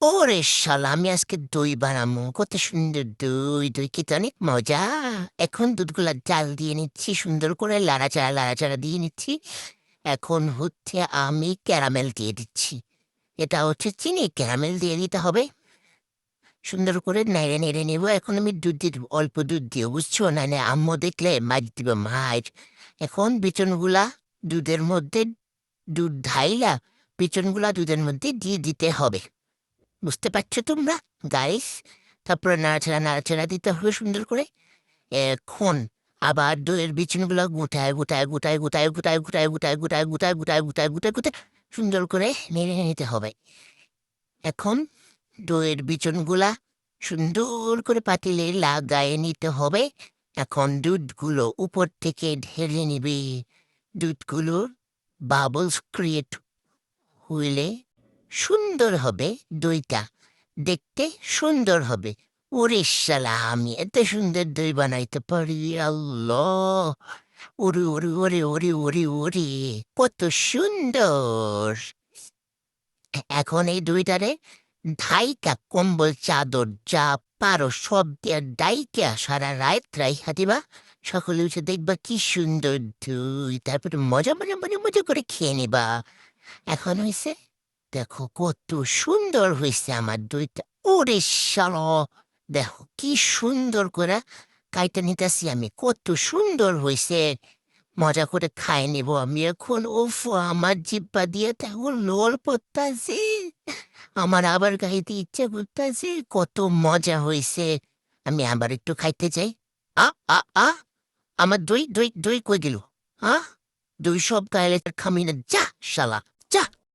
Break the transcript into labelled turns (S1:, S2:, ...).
S1: ওরে শালা আমি আজকে দই বানাবো কত সুন্দর দই দই খেতে অনেক মজা। এখন দুধগুলা জাল দিয়ে নিচ্ছি সুন্দর করে লাড়াচাড়া লাড়াচাড়া দিয়ে নিচ্ছি। এখন হচ্ছে আমি ক্যারামেল দিয়ে দিচ্ছি। এটা হচ্ছে চিনি ক্যারামেল দিয়ে দিতে হবে। সুন্দর করে নেড়ে নেড়ে নেবো। এখন আমি দুধ দিয়ে দেবো, অল্প দুধ দিয়ে, বুঝছো না? না আম্মু দেখলে মার দিব মার। এখন বিচনগুলা দুধের মধ্যে, দুধ ঢাইলা বিচনগুলা দুধের মধ্যে দিয়ে দিতে হবে। বুঝতে পারছো তোমরা গাইস? তারপরে নাড়াচাড়া নাড়াচাড়া দিতে হবে সুন্দর করে। এখন আবার দইয়ের বিচুনগুলো গোটায় গোটায় গোটায় গোটায় গোটায় গোটায় গোটায় গোটায় গোটায় গোটায় গোটায় গোটায় গোটায় সুন্দর করে নেড়ে নিতে হবে। এখন দইয়ের বিচুনগুলা সুন্দর করে পাতিলে লাগায়ে নিতে হবে। এখন দুধগুলো উপর থেকে ঢেলে নিবি। দুধগুলো বাবলস ক্রিয়েট হইলে সুন্দর হবে দইটা, দেখতে সুন্দর হবে। ওরে শালা আমি এত সুন্দর দই বানাইতে পারি! আল্লাহ! ওরে ওরে ওরে ওরে ওরে ওরে, কত সুন্দর! এখন এই দইটারে ঢাইকা কম্বল চাদর যা পারো সব দিয়ে ডাইকা সারা রাত রাইখা দিবা। সকলে উঠে দেখবা কি সুন্দর দই, তারপরে মজা মজা মজা মজা করে খেয়ে নিবা। এখন হয়েছে, দেখো কত সুন্দর হয়েছে আমার দইটা। ওরে শালা, দেখো কি সুন্দর করে কাইটা নিতেছি আমি, কত সুন্দর হয়েছে। মজা করে খাই নিব আমি এখন। ওফ, আমার জিব্বা দিয়ে তেমন লোল পড়তাছে, আমার আবার খাইতে ইচ্ছে করতেছে। কত মজা হয়েছে, আমি আবার একটু খাইতে চাই। আ আ আ আমার দই দই দই কই গেল? আ দই সব গায়ে খামি না, যা শালা যা।